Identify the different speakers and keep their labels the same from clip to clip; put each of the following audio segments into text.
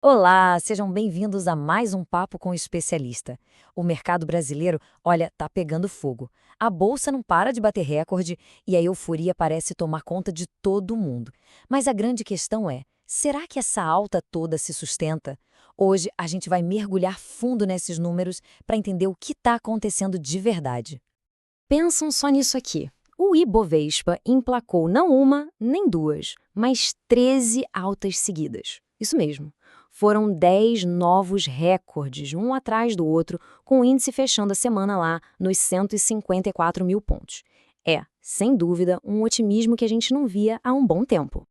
Speaker 1: Olá, sejam bem-vindos a mais um Papo com o Especialista. O mercado brasileiro, olha, tá pegando fogo. A bolsa não para de bater recorde e a euforia parece tomar conta de todo mundo. Mas a grande questão é: será que essa alta toda se sustenta? Hoje a gente vai mergulhar fundo nesses números para entender o que está acontecendo de verdade. Pensam só nisso aqui. O Ibovespa emplacou não uma, nem duas, mas 13 altas seguidas. Isso mesmo. Foram 10 novos recordes, um atrás do outro, com o índice fechando a semana lá nos 154 mil pontos. É, sem dúvida, um otimismo que a gente não via há um bom tempo.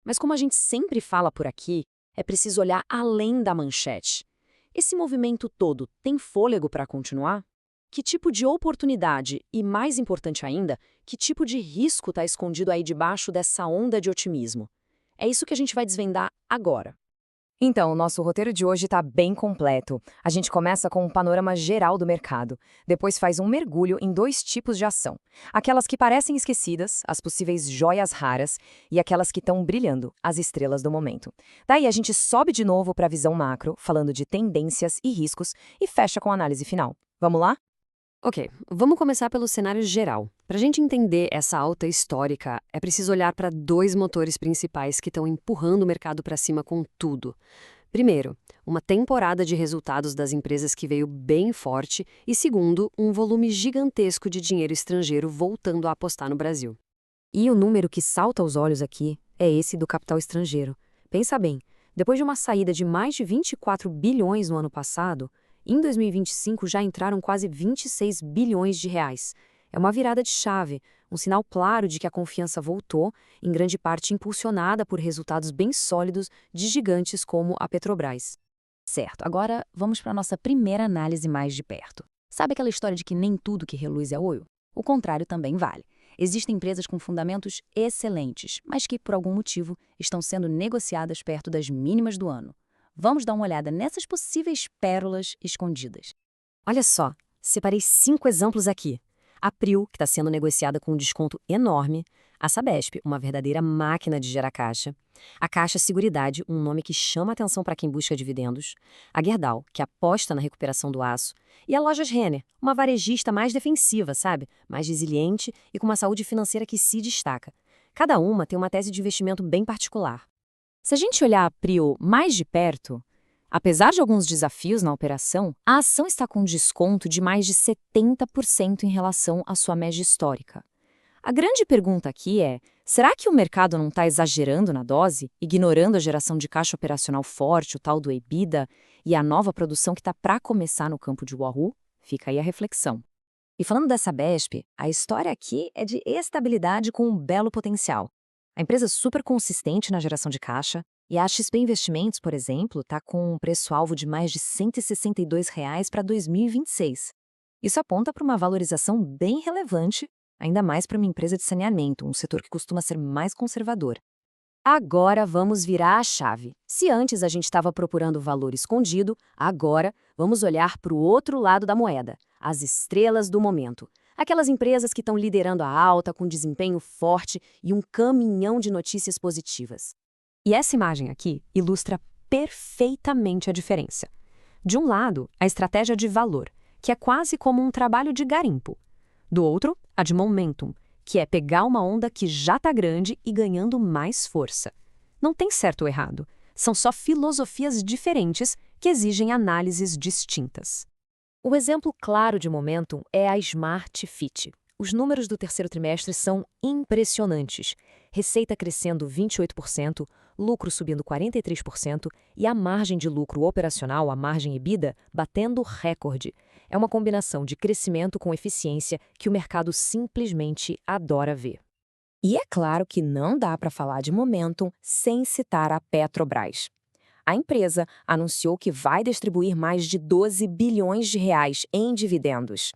Speaker 1: Mas como a gente sempre fala por aqui, é preciso olhar além da manchete. Esse movimento todo tem fôlego para continuar? Que tipo de oportunidade e, mais importante ainda, que tipo de risco está escondido aí debaixo dessa onda de otimismo? É isso que a gente vai desvendar agora. Então, o nosso roteiro de hoje está bem completo. A gente começa com um panorama geral do mercado, depois faz um mergulho em dois tipos de ação. Aquelas que parecem esquecidas, as possíveis joias raras, e aquelas que estão brilhando, as estrelas do momento. Daí a gente sobe de novo para a visão macro, falando de tendências e riscos, e fecha com a análise final. Vamos lá? Ok, vamos começar pelo cenário geral. Para a gente entender essa alta histórica, é preciso olhar para dois motores principais que estão empurrando o mercado para cima com tudo. Primeiro, uma temporada de resultados das empresas que veio bem forte e, segundo, um volume gigantesco de dinheiro estrangeiro voltando a apostar no Brasil. E o número que salta aos olhos aqui é esse do capital estrangeiro. Pensa bem, depois de uma saída de mais de 24 bilhões no ano passado, em 2025 já entraram quase 26 bilhões de reais. É uma virada de chave, um sinal claro de que a confiança voltou, em grande parte impulsionada por resultados bem sólidos de gigantes como a Petrobras. Certo, agora vamos para a nossa primeira análise mais de perto. Sabe aquela história de que nem tudo que reluz é ouro? O contrário também vale. Existem empresas com fundamentos excelentes, mas que, por algum motivo, estão sendo negociadas perto das mínimas do ano. Vamos dar uma olhada nessas possíveis pérolas escondidas. Olha só, separei 5 exemplos aqui. A Prio, que está sendo negociada com um desconto enorme. A Sabesp, uma verdadeira máquina de gerar caixa. A Caixa Seguridade, um nome que chama atenção para quem busca dividendos. A Gerdau, que aposta na recuperação do aço. E a Lojas Renner, uma varejista mais defensiva, sabe? Mais resiliente e com uma saúde financeira que se destaca. Cada uma tem uma tese de investimento bem particular. Se a gente olhar a Prio mais de perto, apesar de alguns desafios na operação, a ação está com desconto de mais de 70% em relação à sua média histórica. A grande pergunta aqui é: será que o mercado não está exagerando na dose, ignorando a geração de caixa operacional forte, o tal do EBITDA, e a nova produção que está para começar no campo de Wahoo? Fica aí a reflexão. E falando dessa BESP, a história aqui é de estabilidade com um belo potencial. A empresa é super consistente na geração de caixa, e a XP Investimentos, por exemplo, está com um preço-alvo de mais de R$ 162 para 2026. Isso aponta para uma valorização bem relevante, ainda mais para uma empresa de saneamento, um setor que costuma ser mais conservador. Agora vamos virar a chave. Se antes a gente estava procurando valor escondido, agora vamos olhar para o outro lado da moeda, as estrelas do momento. Aquelas empresas que estão liderando a alta com desempenho forte e um caminhão de notícias positivas. E essa imagem aqui ilustra perfeitamente a diferença. De um lado, a estratégia de valor, que é quase como um trabalho de garimpo. Do outro, a de momentum, que é pegar uma onda que já está grande e ganhando mais força. Não tem certo ou errado, são só filosofias diferentes que exigem análises distintas. O exemplo claro de momentum é a Smart Fit. Os números do terceiro trimestre são impressionantes. Receita crescendo 28%, lucro subindo 43% e a margem de lucro operacional, a margem EBITDA, batendo recorde. É uma combinação de crescimento com eficiência que o mercado simplesmente adora ver. E é claro que não dá para falar de momentum sem citar a Petrobras. A empresa anunciou que vai distribuir mais de 12 bilhões de reais em dividendos.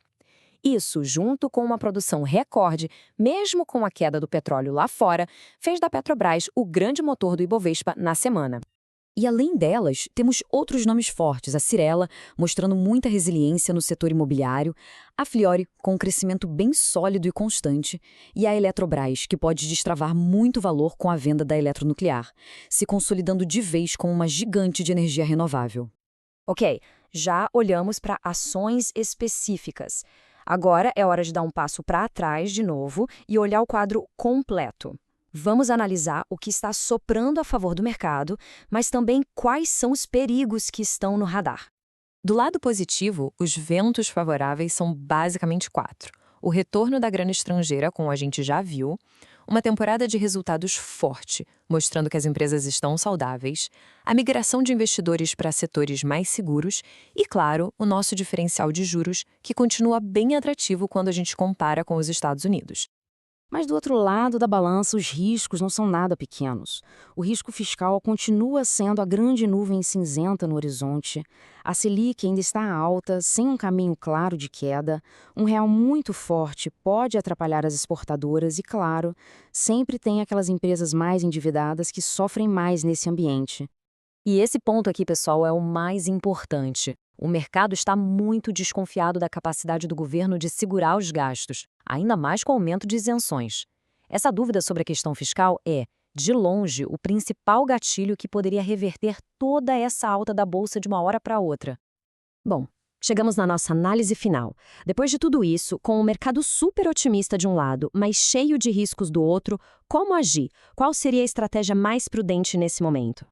Speaker 1: Isso, junto com uma produção recorde, mesmo com a queda do petróleo lá fora, fez da Petrobras o grande motor do Ibovespa na semana. E além delas, temos outros nomes fortes, a Cyrela, mostrando muita resiliência no setor imobiliário, a Fliore, com um crescimento bem sólido e constante, e a Eletrobras, que pode destravar muito valor com a venda da eletronuclear, se consolidando de vez como uma gigante de energia renovável.
Speaker 2: Ok, já olhamos para ações específicas. Agora é hora de dar um passo para trás de novo e olhar o quadro completo. Vamos analisar o que está soprando a favor do mercado, mas também quais são os perigos que estão no radar.
Speaker 3: Do lado positivo, os ventos favoráveis são basicamente quatro. O retorno da grana estrangeira, como a gente já viu, uma temporada de resultados forte, mostrando que as empresas estão saudáveis, a migração de investidores para setores mais seguros e, claro, o nosso diferencial de juros, que continua bem atrativo quando a gente compara com os Estados Unidos.
Speaker 4: Mas do outro lado da balança, os riscos não são nada pequenos. O risco fiscal continua sendo a grande nuvem cinzenta no horizonte. A Selic ainda está alta, sem um caminho claro de queda. Um real muito forte pode atrapalhar as exportadoras e, claro, sempre tem aquelas empresas mais endividadas que sofrem mais nesse ambiente.
Speaker 1: E esse ponto aqui, pessoal, é o mais importante. O mercado está muito desconfiado da capacidade do governo de segurar os gastos, ainda mais com o aumento de isenções. Essa dúvida sobre a questão fiscal é, de longe, o principal gatilho que poderia reverter toda essa alta da bolsa de uma hora para outra. Bom, chegamos na nossa análise final. Depois de tudo isso, com o mercado super otimista de um lado, mas cheio de riscos do outro, como agir? Qual seria a estratégia mais prudente nesse momento?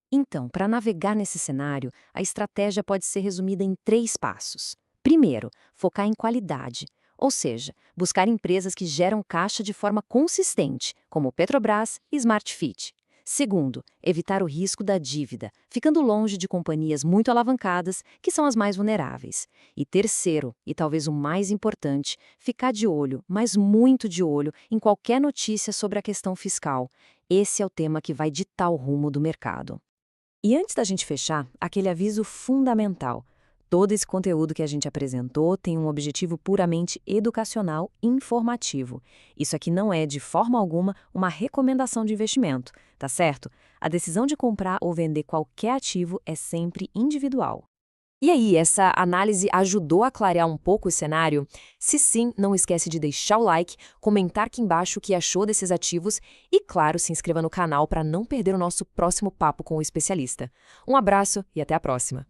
Speaker 1: Então, para navegar nesse cenário, a estratégia pode ser resumida em 3 passos. Primeiro, focar em qualidade, ou seja, buscar empresas que geram caixa de forma consistente, como Petrobras e Smart Fit. Segundo, evitar o risco da dívida, ficando longe de companhias muito alavancadas, que são as mais vulneráveis. E terceiro, e talvez o mais importante, ficar de olho, mas muito de olho, em qualquer notícia sobre a questão fiscal. Esse é o tema que vai ditar o rumo do mercado. E antes da gente fechar, aquele aviso fundamental. Todo esse conteúdo que a gente apresentou tem um objetivo puramente educacional e informativo. Isso aqui não é, de forma alguma, uma recomendação de investimento, tá certo? A decisão de comprar ou vender qualquer ativo é sempre individual. E aí, essa análise ajudou a clarear um pouco o cenário? Se sim, não esquece de deixar o like, comentar aqui embaixo o que achou desses ativos e, claro, se inscreva no canal para não perder o nosso próximo papo com o especialista. Um abraço e até a próxima!